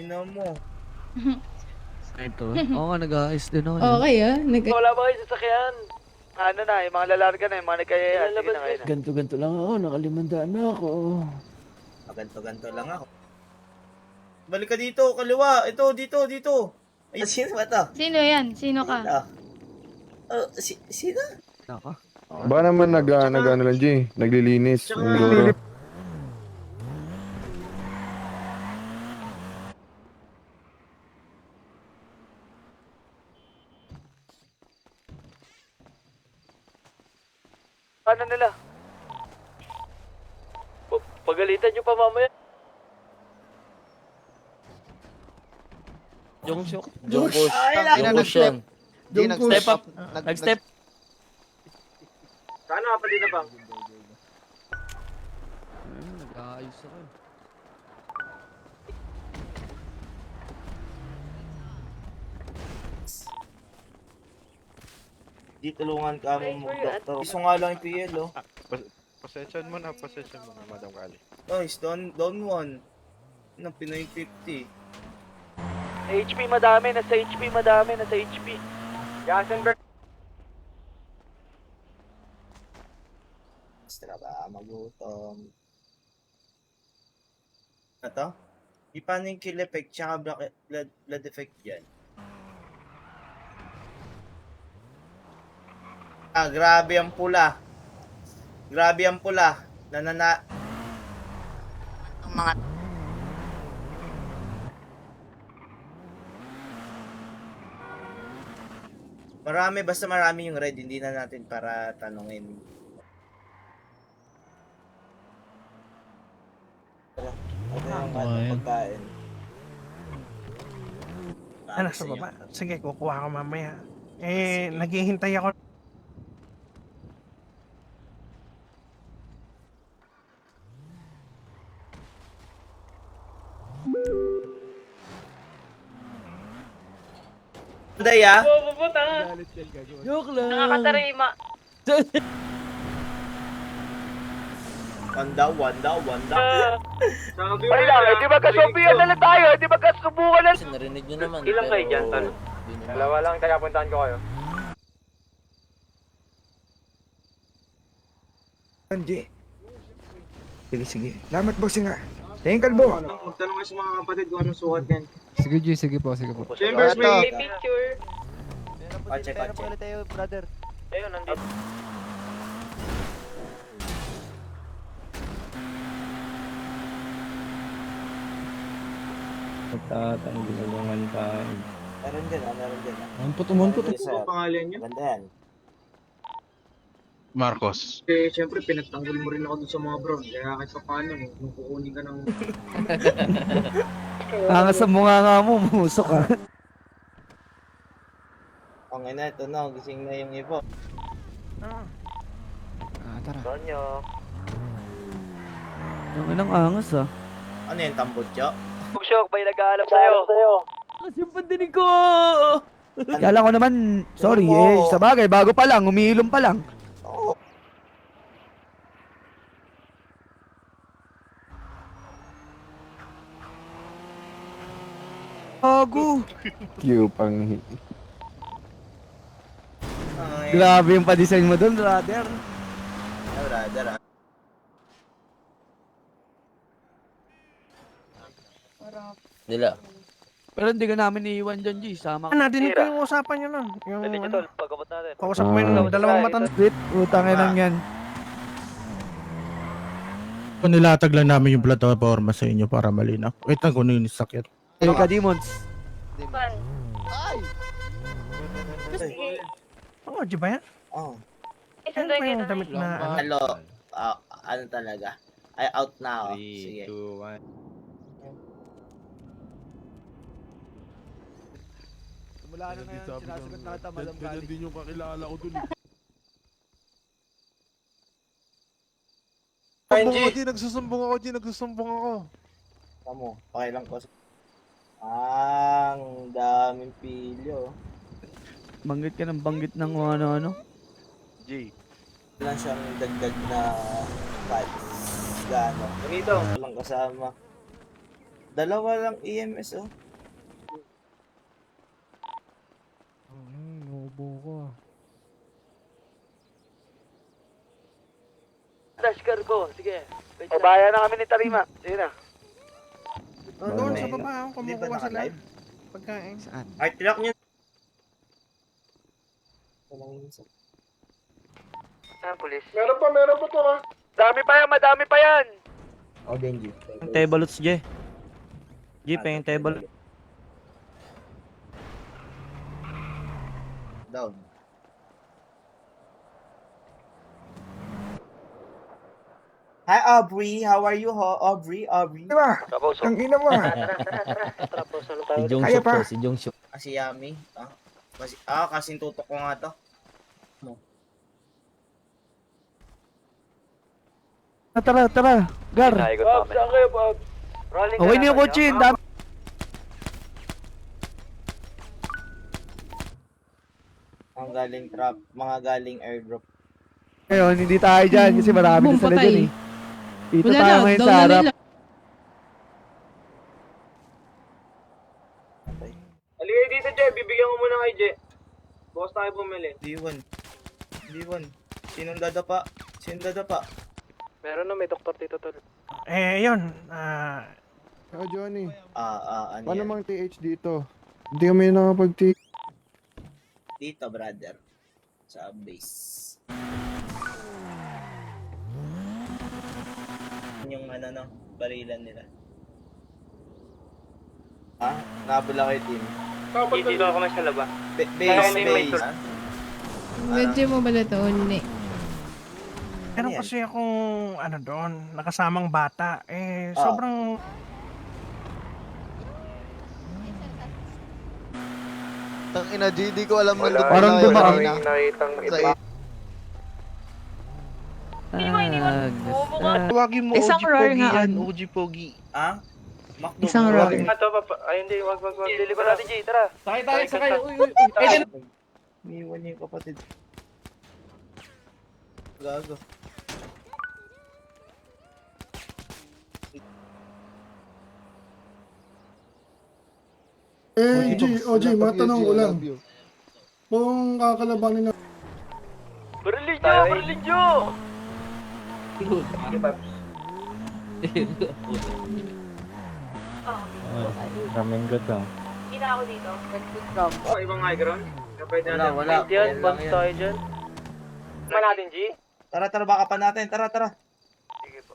Ina mo. Ito. Oo nga, nag-aayos din ako. Okay Wala ba kayo sasakyan? Ano na, yung mga lalarga na, yung mga nagkayaya. Sige na kayo na. Ganto-ganto lang ako, nakalimandaan na ako. Ganto-ganto lang ako. Balik ka dito, kaliwa. Ito, dito. Ay, sino ba to? Sino yan? Sino ka? Ito. Oh, sino? Naka. Ba naman nag-ano lang, G. Naglilinis. Yung guro. Ano nila? Pagalitan nyo pa mamaya. Jungkook. Jungkook. Ay, Jungkook yan. Di nag-step up. Nag-step. Saan nga pali na bang? Nag-aayos ako. Di tulungan ka mo, doktor. Iso nga lang yung PL, oh. Pasensyon mo na, Madam Kali. Guys, down one. Ano, Pinoy 50. HP madami, nasa HP. Gasenberg. Extra ba? Magutom. Ano to? Di paano yung kill effect tsaka blood effect yan? Ah, grabe ang pula. Nanana... Mga Basta marami yung red, hindi na natin para tanungin. Ano yung pagkain? Nasa baba? Sige, kukuha ko mamaya. Naghihintay ako. Day, ah? Joke lang. nakakatarima. One down. Ay lang, di magkasubihan na lang tayo, di magkasubukan na. Kasi narinig nyo naman. Ilang kayo dyan, Tan? Dalawa lang, kaya puntahan ko kayo. Anji. Sige. Salamat, bossing nga. Tingin kalbo. Magtanong kayo sa mga kapatid kung anong sukat yan. Sige, G. Sige po. Chambers, may Picture. Kotse. Ayun, nandito. Meron din. Mumpot. Pangalan niyo? Ganda yan. Marcos. Eh, syempre, pinagtanggol mo rin ako dun sa mga brown. Kaya kahit pa paano, kung kukunin ka ng... Angas sa mukha mo, musok ka. Ang ina, ito na. Gising na yung iba. Tara. Sonyo. Ang inang angas ah. Ano yung tambutyo? Bugsyok, may nag-aalap sa'yo. Kasi yung pandinig ko! Kala ko naman, sorry sa bagay, bago pa lang, umiilom pa lang. Oo. Bago. Q pang... Grabe yung pa-design mo doon, brother. Brother, ah. Nila. Pero hindi ka namin iiwan dyan, G. Sama ka. Nadinig ko yung usapan nyo nun. Yung Pwede nyo, Tol. Pagkabot natin. kausap mo yung dalawang matan. Sweet, utang inang yan. Nilatag lang namin yung plataforma sa inyo para malinaw. Wait lang kung yung sakit. Hey, ka-demons. Pan. Oo, di ba yan? Oh. Isang Ano doon ba yung kita. damit na... Hello. Ano talaga? Ay, out na ako. Sige. 3, 2, 1. Mula na ngayon, sinasagot na kita, Madam Kali. din yung kakilala ko dun. Nagsusumbong ako. Kamu, okay lang ko. Ang daming pilyo. Banggit ka ng banggit ng ano-ano. G. Wala siyang dagdag na fights. Gano. Ganito. Walang kasama. Dalawa lang EMS, oh. Nubo ko. Dashcar ko, sige. Pabayan na kami ni Tarima. Sige na. Doon sa Ano, baba, Hindi ba kumukuha sila. naka-live? Pagkain. Saan? Art lock nyo. Pulis. Meron pa to ha. Dami pa yan, madami pa yan. O, Benji. Tables, J. J, pengin table. Down. Hi, Aubrey. How are you, Aubrey? Aubrey? Kapuso. Ang ina mo. Si Jong Kaya Suk pa. to, si Jong Suk. Si Yami. Kasing tutok ko nga to. Tara, tara. Gar. Bob, saan kayo, Bob? Rolling Okay na yung kotse. Ang dami. Ang galing trap, mga galing airdrop. Ngayon, hindi tayo dyan kasi marami na sila dyan eh. Dito Wala tayo na, ngayon down sa na harap. nila. Aligay dito, Jay. Bibigyan ko muna kay Jay. Bukas tayo bumili. D1. D1. Sinong dadapa? Sinong dadapa? Meron na, may doktor dito, tol. Yun. Oh, Johnny. Ano Paano yan? mang TH dito? Hindi kami nakapag-TH. Dito, brother. Sa base. Yung no, barilan nila. Nabula kayo, team. Dito ako na sa laba. Base. Medyo mo ba ito? Hindi. Meron Ano yan? kasi akong doon, nakasamang bata. Sobrang Tang ina, G, di ko alam nandun Parang pala dumaan. yun. nakitang Sa Tawagin mo Isang OG roar Pogi nga, yan, ano? OG Pogi. Makdo. Isang roar. Ito, ay hindi, wag. Deliver natin, Jay, tara. Sakay. Iniwan niya yung kapatid. Gago. OG, matanong ko lang. Kung kakalabanin na... Barilidyo! Raming good ah. Ibang high ground? Wala. Yan, bounce tayo dyan. Tama natin, G? Tara, baka pa natin. Tara. Sige po.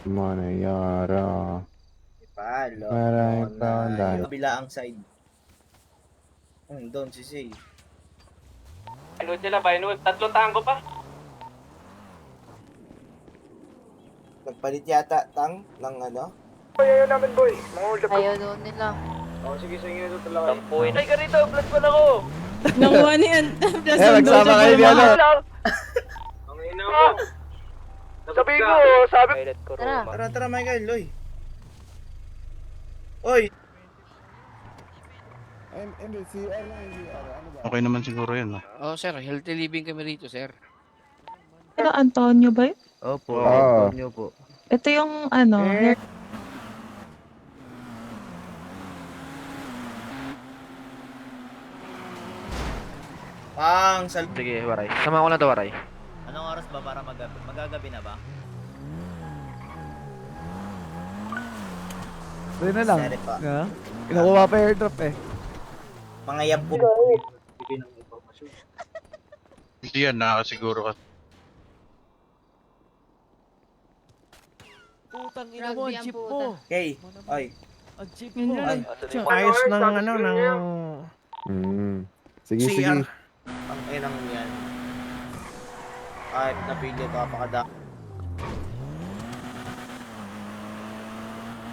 Manayara. Palo. Maraming pandan. Kabila ang side. Doon si Say. Painod sila, painod. 3 tango pa. Nagpalit yata ng ano? Ayaw namin, boy. Mga ulap. Ayaw doon nila. Sige, sa inyo ito talaga. Tampuin. Ay, ganito, plus pala ko. Nakuha niya. Plus Nagsama kayo ni ano. Ang ina mo. Sabi ko. Tara, Michael, Loy. Oy, Okay naman siguro yun, no? Oh, sir, healthy living kami rito, sir. Pero Antonio ba yun? Opo, Ah. Antonio po. Ito yung hair. Sige, Waray. Sama ko lang to, Waray. Anong oras ba para magagabi na ba? Doon na lang. Sorry pa. Kinukuha pa airdrop eh. Mga yab po. Hindi yan, nakakasiguro ka. Putang ina mo, Rugby ang ang jeep puta. mo. Okay. Oy. Ang jeep Yun mo. na lang. ayos ng Sige, CR. sige. Ang inang yan. Kahit napili ito, apakada.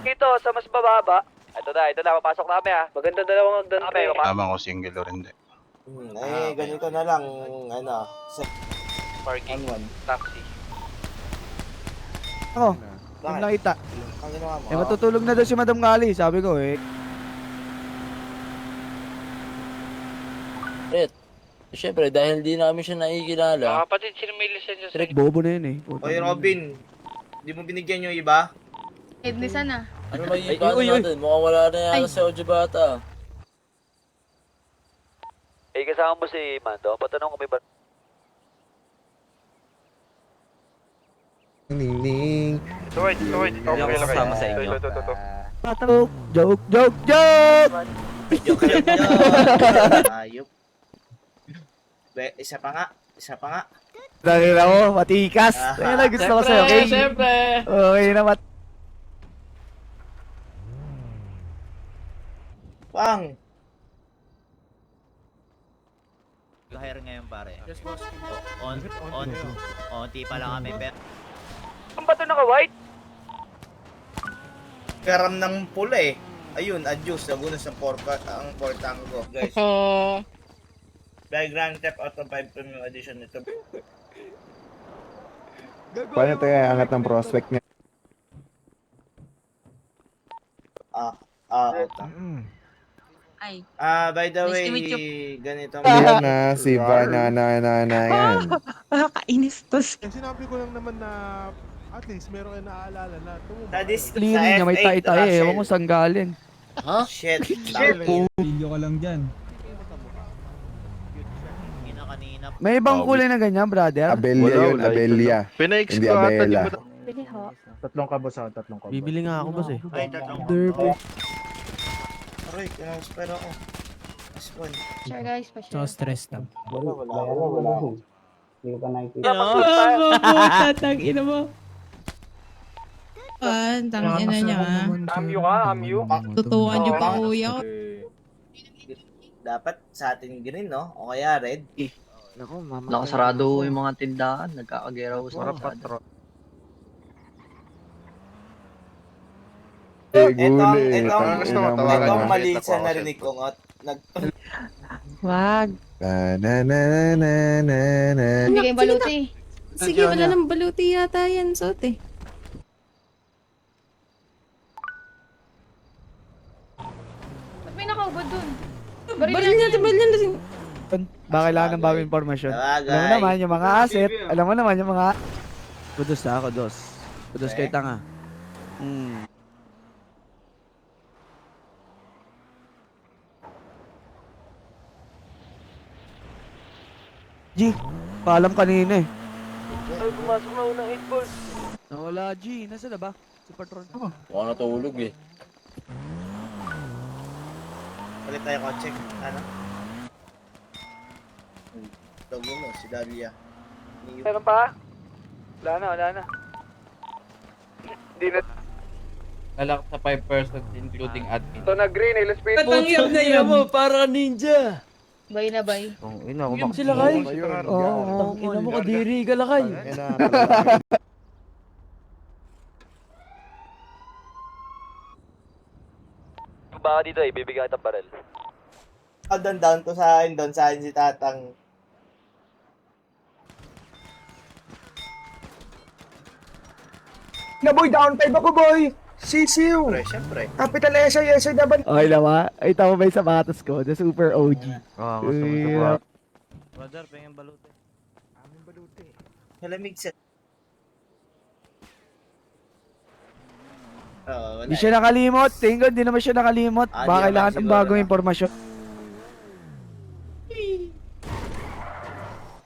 Ito, sa mas bababa. Ito na, papasok na kami ha. Maganda dalawang hagdan kami. Tama ko single or hindi. Ganito na lang. Sa Parking, one. taxi. Ako, yung Bakit? nakita. Ang ginawa mo? Matutulog na daw si Madam Gali, sabi ko eh. Siyempre, dahil di namin siya nakikilala. Kapatid, sino may lisensya sa Bobo na yun eh. Oy, Robin. Di mo binigyan yung iba? Hindi sana. Ano mag-iipaano natin? Mukhang wala na yan sa Ojibata. Eh, kasama mo si Mando. Patanong ko may ba... Ning. Hindi ako kasama sa inyo. Joke. Joke lang yun. Ayop. Isa pa nga. Dahil ako, matikas. Kaya na gusto ko sa'yo, okay? Siyempre! Okay naman. Pang! Hire ngayon pare. Yes, boss. Onti pa lang kami. Ang bato naka-white? Karam ng pula eh. Ayun, adjust. Nagunas ang Portango. Guys. By Grand Theft Auto 5 Premium Edition nito. Paano tayo angat ng prospect niya? Ay. By the Nice way, to meet ganito. Yan na, si Banana yan. Nakakainis to. Sinabi ko lang naman na at least meron kayo naaalala na tumumba. Sa dis- Lirin sa niya, may F8 tayo-tayo eh. Russell. Ewan ko saan galing. Shit. Video ka lang dyan. Kanina. May ibang kulay na ganyan, brother. Abelia yun, Abelia. Hindi Abela. Bili ho. Tatlong kabos ako, tatlong kabos. Bibili nga ako boss eh. Ay, tatlong. Aray, kinauspera ako. Aswan. Sure guys, pa-share. stress lang. Mabuta, tang ina mo. Tang ina niya. Amyo ka, amyo. Tutukan niyo pa kuya. Dapat sa atin green, no? O kaya red. Nako, mama. Nakasarado yung mga tindahan. Nagkakageraw sa patro. Itong mali sa narinig ko, ngot. Wag. Na. Hindi kayong baluti. Sige, wala nang baluti yata yan, Sot eh. Ba't may nakaubad dun? Baril niya din. Baka kailangan ng bagong impormasyon. Sabagay. Alam mo naman yung mga asset. Alam mo naman yung mga... Kudos na ako, dos. Kudos kay tanga. G, paalam kanina eh. Ay, pumasok na unang 8 balls. Nawala G, nasa na ba? Si Patron. Mukhang natulog eh. Palit tayo kotse. Ano? Tago mo, si Dalia. Meron pa? Wala na. Hindi na. Lalak sa 5% including admin. Ito na green, illustrate mo. Patangyap na yan. mo, para ninja. Bay na bay. Ina, ako Sila kay? Oo, ina mo kadiri ka lakay. Baka dito eh, bibigyan kita barel. Down to sa akin, doon sa akin si Tatang. Boy, down 5 ako, boy! Sisiw! Siyempre. Capital SI daban. Okay naman. Ay, tama ba yung sapatos ko? The super OG. gusto mo ito ba? Brother, pengen baluti. Malamig sa... wala. Hindi siya nakalimot. Tingin ko, hindi naman siya nakalimot. Ah, Baka di kailangan naman ng siguro, bagong no? impormasyon.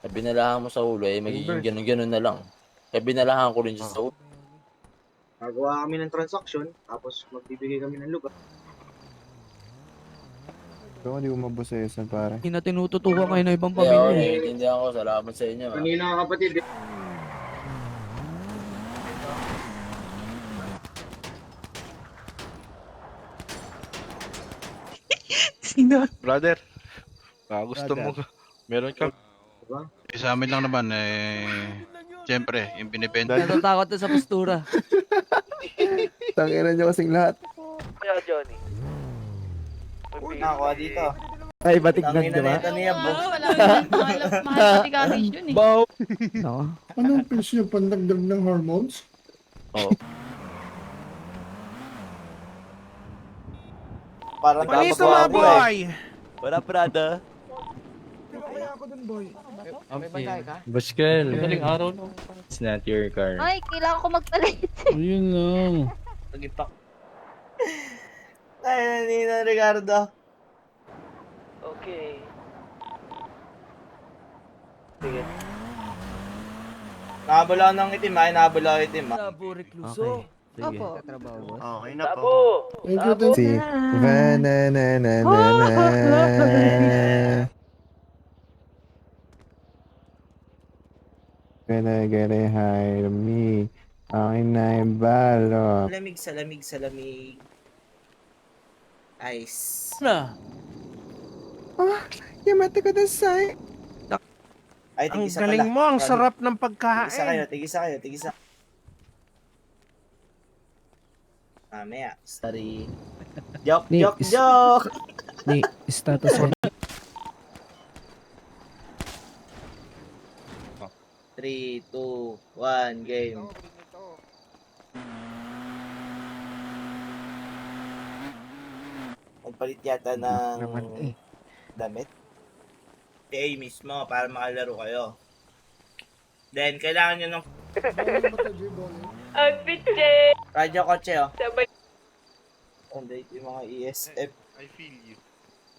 Binalahan mo sa ulo eh, magiging ganun-ganun na lang. Kaya binalahan ko rin siya sa ulo. Gagawa kami ng transaction, tapos magbibigay kami ng lugar. Ito, hindi ko mabusesan pare. Hindi na tinututukan kayo ng ibang Kaya ako, pamilya. naiintindihan ko. Salamat sa inyo. Kanina kapatid. Sino? Brother, gusto mo meron ka. Diba? Sa amin lang naman siyempre, yung binibenta. Natatakot na sa postura. Tanginan nyo kasing lahat. Kaya Johnny. Nakakuha dito. Ay, batignan Tangina ka ba? na ito niya, Oo, boss. wala ka. Mahal pati cottage dun eh. No. Anong pills nyo pandagdag ng hormones? Parang Manito tapos mga boy! Wala, Prada. Kaya ako dun, boy. Baskel. Galing araw no. It's not your car. Ay, kailangan ko magpalit. Ayun lang. Pagipak. Ay, Nina Ricardo. Okay. Sige. Nakabala ng itim, ay nakabala ng itim. Okay. Sige. Opo. Okay na po. Thank you, thank you. Lamig sa lamig sa lamig. Ice. Na. Yamate ko dasay. Ay, Ang tigisa galing pala. mo, ang Sorry. sarap ng Tigisa kayo, pagkain. tigisa kayo, tigisa. Mamaya, sorry. Joke, Ni- joke, is- joke! Ni, status mo. 3, 2, 1, game. Magpalit yata ng damit. PA mismo para makalaro kayo. Then, kailangan nyo ng Outfit check. radyo kotse, oh. Sabay. Andito yung mga ESF. I feel you.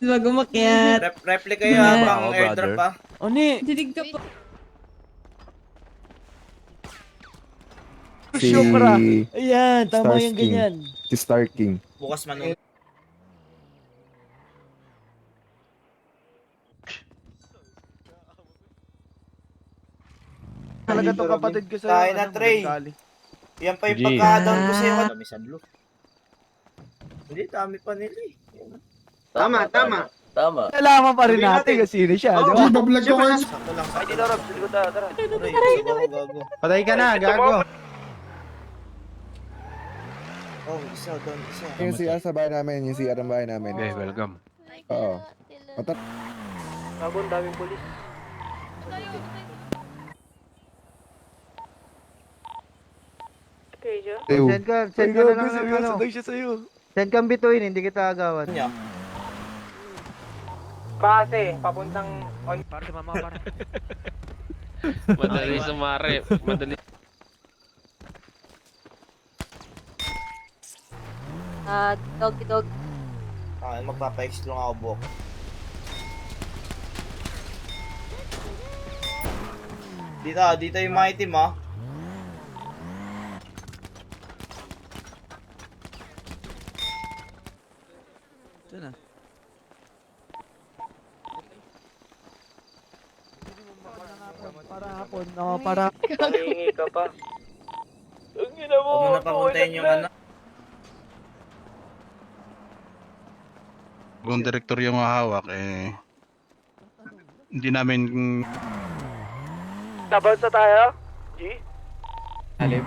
Wag umakyat. Replica yun, ha, pang brother. airdrop, ha. Oni, Didig ka pa. syokra. Ayan, tama yung ganyan. Bukas man. Talaga tong kapatid ko sa'yo. Tayo na, Trey. Yan pa yung pagka-down ko sa'yo. Dami sa blue. Hindi, dami pa nila eh. Tama. Nalaman pa rin natin kung sino siya, di ba? G, bablog ko kayo. Sakto lang. Ay, dito, Rob. Sa likod tayo, tara. Aray, gago. Patay ka na, gago. Oh, isa, doon, isa. Yung CR sa bahay namin, yung CR ng bahay namin. Okay, welcome. Oo. Gago, ang daming polis. Okay, Jo. Send ka na lang ng ano. siya sa'yo. Send kang bituin, hindi kita agawan. Niya. Base, papuntang on. Para si mama, para. Madali sumari. Madali. Dog. Ah, magpapa-extra lang ako, Bok. Dito yung mga itim, ha. Ito na. Para hapon, para. Nangihingi ka pa. Ang gina mo. Huwag mo na papuntahin yung ano. Kung director yung hahawak, eh, hindi namin Nabounce na tayo? G? Alip.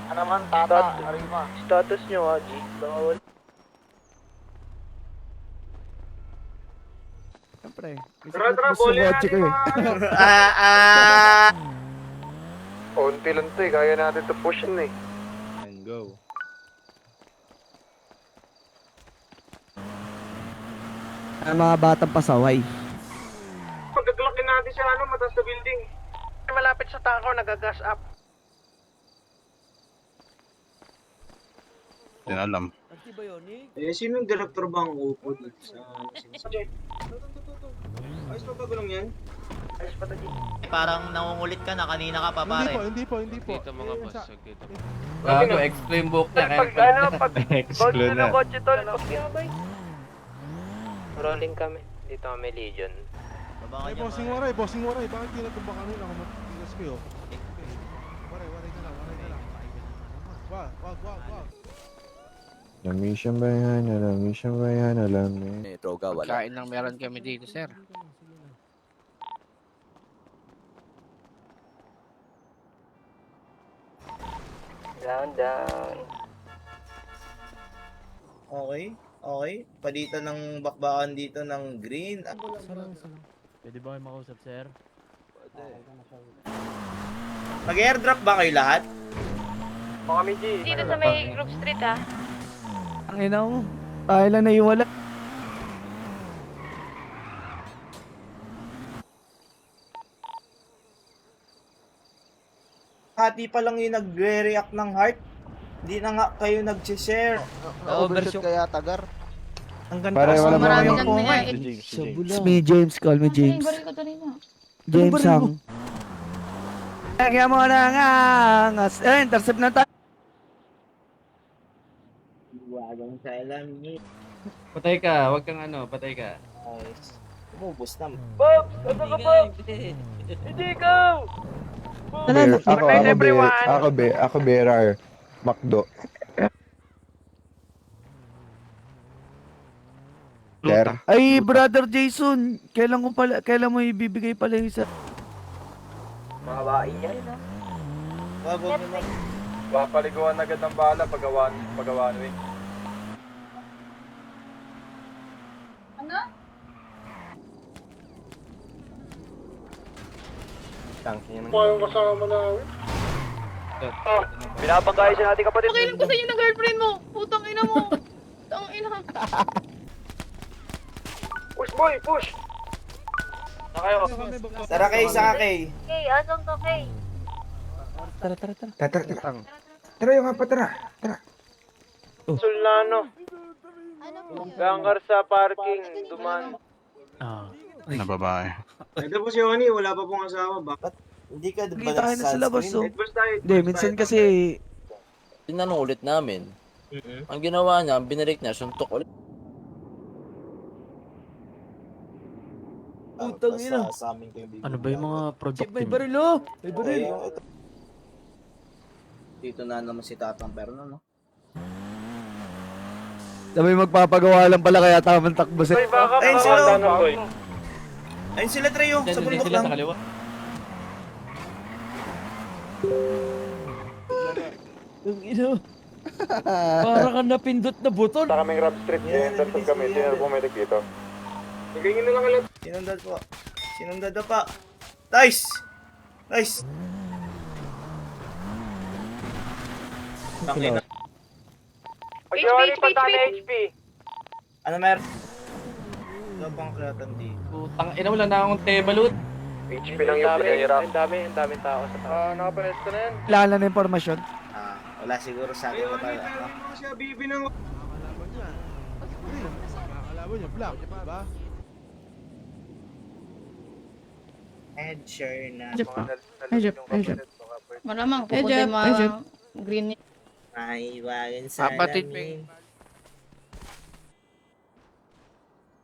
Ano naman, tata, arima. Status nyo, ha, G? Bawal. Siyempre. Gusto kotse ko eh. Konti lang to eh, kaya natin to push yun eh. And go. Ang mga batang pasaway. Pagkaglakin natin siya, ano, mataas na building. Malapit sa takaw, nagagas up. din alam. Eh, sinong director ba ang upo dito sa... Ayos pa pagulong yan? Parang nangungulit ka na, kanina ka pa pare. Hindi po. Dito mga boss. Dito. Gago, explain book na. Pag bounce na ng kotse tol, rolling kami. Dito kami Legion. Baba ka dyan, bossing pare. waray. Bakit kinatumba kanina ako matigas kayo? Waray ka lang. Wag. Lamisang bayan, alam eh. Droga, wala. Kain lang meron kami dito, sir. Down. Okay. Palitan ng bakbakan dito ng green. Pwede ba kayo makausap, sir? Mag-airdrop ba kayo lahat? O kami G. Dito sa may group street, ah. Ang ina mo. Tayo lang naiwala. hati pa lang yung nagre-react ng heart. Hindi na nga kayo nag-share. Na-overshot kaya tagar. Ang ganda Pare, kasi wala ng ba yung kayong- puma eh. It's me, James. Call me James. James Sang. Kaya mo na nga. Intercept na tayo. Wagang salamin. Patay ka, wag kang patay ka. Guys, umubos na. Bob! Ano ka, Bob? Hindi ikaw! Ako Berar. Macdo. Sir. Ay, brother Jason. Kailan mo ibibigay pala yung isa? Mga bahay yan. Wag naman. Papaliguan agad ng bala pagawaan mo eh. Pinapagkaya siya natin kapatid. Pakialam ko sa inyo ng girlfriend mo. Putang ina mo. Putang ina. Push boy, push! Na kayo. Tara kay, saka kay. Okay, asong to, okay. Tara yung apat, tara. Sulano. Ano po yun? Gangkar sa parking. Duman. Na babae. Hindi ka ba Kita kayo na sa labas, oh. sunscreen? Hindi, minsan kasi... Tinanong ulit namin. Ang ginawa niya, binalik niya, suntok ulit. Putang ina. Sa amin ko yung bibigyan. Ano ba yung mga project May baril, oh. May baril. Dito na naman si Tatang Perno, no? Sabay magpapagawa lang pala kaya tamang takbo sa... Ayun sila, oh. Ayun sila, Trey, oh. Sa bundok lang. kaliwa. Ang ino. Para ka napindot na button. Sa kaming Rap Street, intercept kami. Sino po medic dito? Hingin na lang alam. Sinundad po. Sinundad na pa. Nice! Nice! Tangina. Pag-iwali pa tayo HP. Ano meron? Ano bang kreatan dito? Putang ina, wala na akong tebalut. HP lang yung pinahirap. Ang daming tao sa tao. Nakapalit ka na yan. Lala na impormasyon. Wala siguro sa akin na tayo. Ed Sheeran. Malamang pupunta yung mga green. Ay, wagan salamin.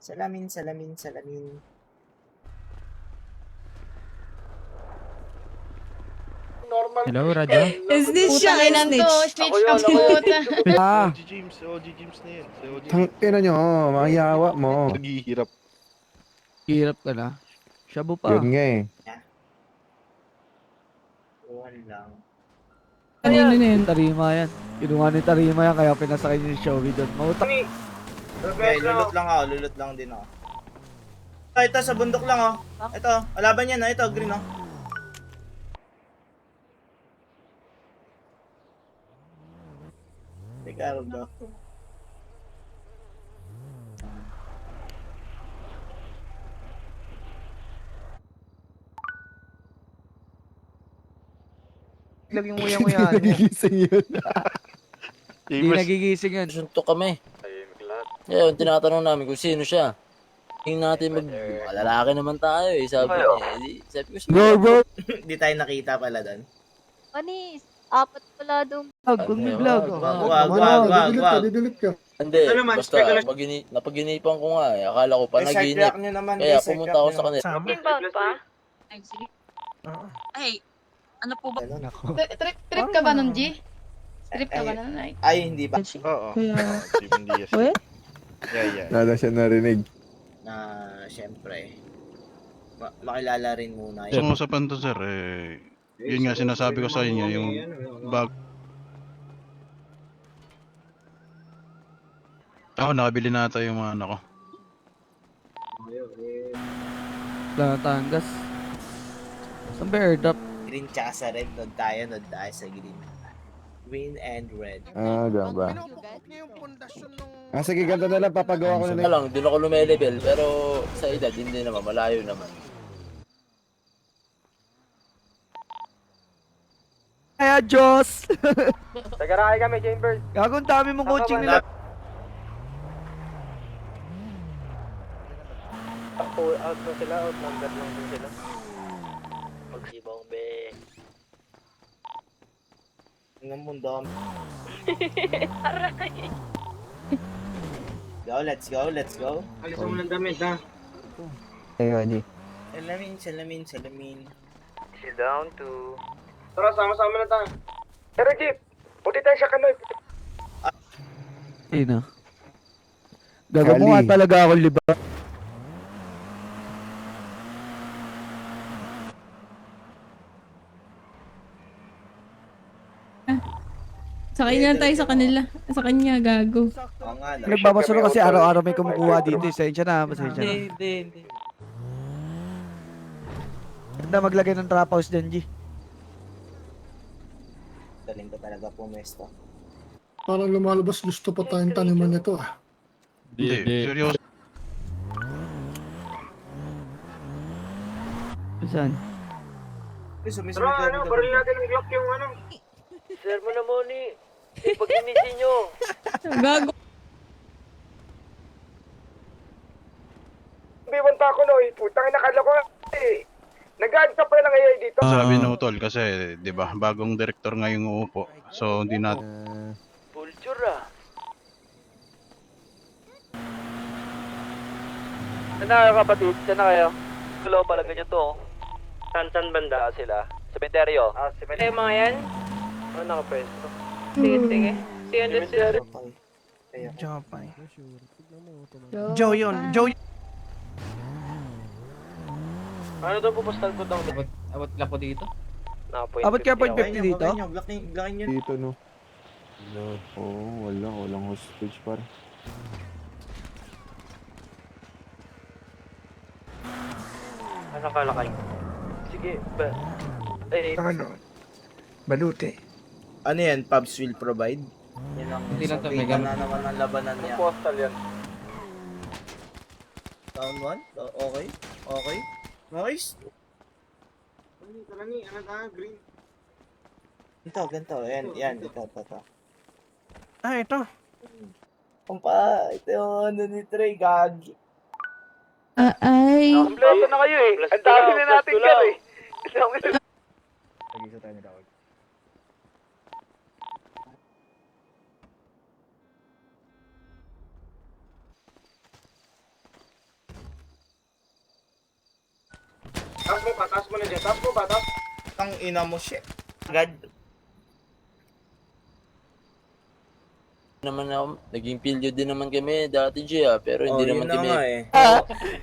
Salamin. Hello, Radyo? Snitch siya, snitch. Ako yun, ako yun. Ah, OG James na yan. Si OG Tangina nyo, mga yawa mo. Naghihirap. hirap ka na. Shabu pa. Yun nga eh. Lang. Kanino na yun? Tarima yan. Kinuha ni Tarima yan kaya pinasakay niya yung Showy doon. Mautak. Okay, lulot lang din ako. Ito, sa bundok lang, oh. Ito, alaban yan, ito, green, oh. Ricardo. Lag yung nguya-nguya. Nagigising yun. Hindi nagigising yun. Suntok kami. Ngayon, tinatanong namin kung sino siya. Tingnan natin mga lalaki naman tayo eh. Sabi niya, sabi ko siya. Bro. Hindi tayo nakita pala doon. Panis, apat pala doon. Kung may vlog. Wag. Didelete ka. Hindi, basta napaginipan ko nga eh. Akala ko pa naginip. nyo naman. Kaya pumunta ako sa kanila. Sama. Inbound pa? Ay, sige. Ay, ano po ba? Trip ka ba nun, G? Trip ka ba nun, ay? Ay, hindi ba? Oo. Kaya... Steven Diaz. Yeah. Nada siya narinig. Na, syempre, makilala rin muna Sa yun. usapan to sir, yun nga sinasabi ko sa inyo, yung bag. Ako, nakabili na ata yung mga anak ko. Tangas. Saan ba airdrop? Green tsaka sa red, nod tayo sa green. Green and red. Ganun ba? Sige, ganito na lang, papagawa ko na Kaya lang, doon ako lumelevel. Pero sa edad, hindi naman, malayo naman. Diyos! Tagarakay kami, Chambers. Gago, ang dami mong coaching nila. Out na sila, outnumber lang din sila. Magsibong be. Tingnan mo, dami. Go, let's go, let's go. Alisan mo ng damit, ha? Salamin. Sit down to... Tara, sama-sama na tayo. Tara, Jeep. Puti tayo sa kanoy. Ayun na. Gago mo nga talaga ako liba. Sakay na lang tayo sa kanila. Sa kanya, gago. Oo nga, Nagbabasuro kasi araw-araw may kumukuha dito. Pasensya na, pasensya na. Hindi. Ganda maglagay ng trap house dyan, G. Galing ko talaga pumesto. Parang lumalabas gusto pa tayong taniman nito ah. Hindi, seryoso. Saan? Bro, baril natin ng Glock yung ano. Sir mo na, Moni. Pag inisin nyo. Gago. Biwanta ko, no. Putang nakala ko eh. Nag-add ka pa lang ngayon dito. Sabi no tol kasi 'di ba, bagong direktor ngayong uupo. So hindi natin Vulture ah. Ano kayo kapatid? Saan na kayo? Hello pala ganyan to. San banda sila? Cementerio? Ah, cementerio. Mga yan? Ano naka-presto? Sige. Cementerio. Jopay. Joe yun. Joe. Ano daw pupostal ko daw? Abot lang po dito. Abot kaya 0.50 dito? Blakin nyo. Dito no. Walang hostage par. Ano kalakay? Sige, ba? Ano? Balute. Ano yan, Pubs will provide? Yan lang. Hindi lang to, may na naman ang labanan niya. Postal yan. Down 1? Okay. Nice. Green. Ganito. Yan. Ito. Ah, ito. Ito yung ano ni Trey, gagi. Ay. Kompleto na kayo eh. Ang dami na natin gan eh. Taas mo na dyan. Taas mo ba? Ang ina mo, shit. Agad. Naman ako, naging pilyo din naman kami dati, G, pero hindi naman kami.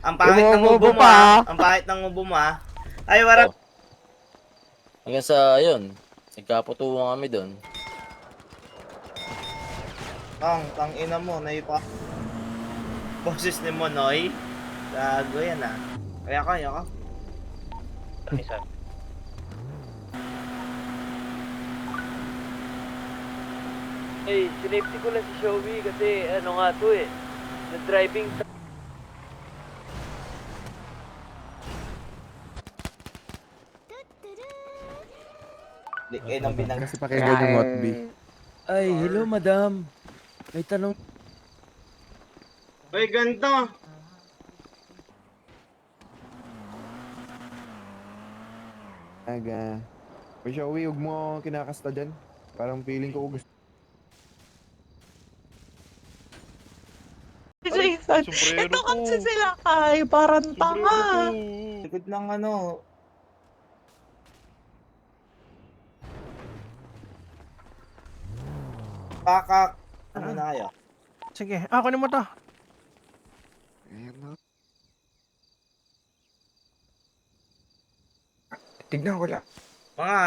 Ang pangit ng ubo mo, Ang pangit ng ubo mo, Ay, warap. Hanggang sa, ayun, nagkaputuwan kami doon. Tang ina mo, naipa. Boses ni Monoy. Gago yan, Kaya ka. Isa. Eh, sinafety ko lang si Showy kasi ano nga to eh. Na-driving. Kayo nang binang. Kasi pakinggan yung what be. Ay, hello madam. May tanong. Ay, ganito. Showy, huwag mo kinakasta dyan. Parang feeling ko gusto. Jason, ito kasi sila kay parang tanga. Likod ng ano. Pakak. Ano na kayo? Sige, ako na mo to. Tignan ko lang. Mga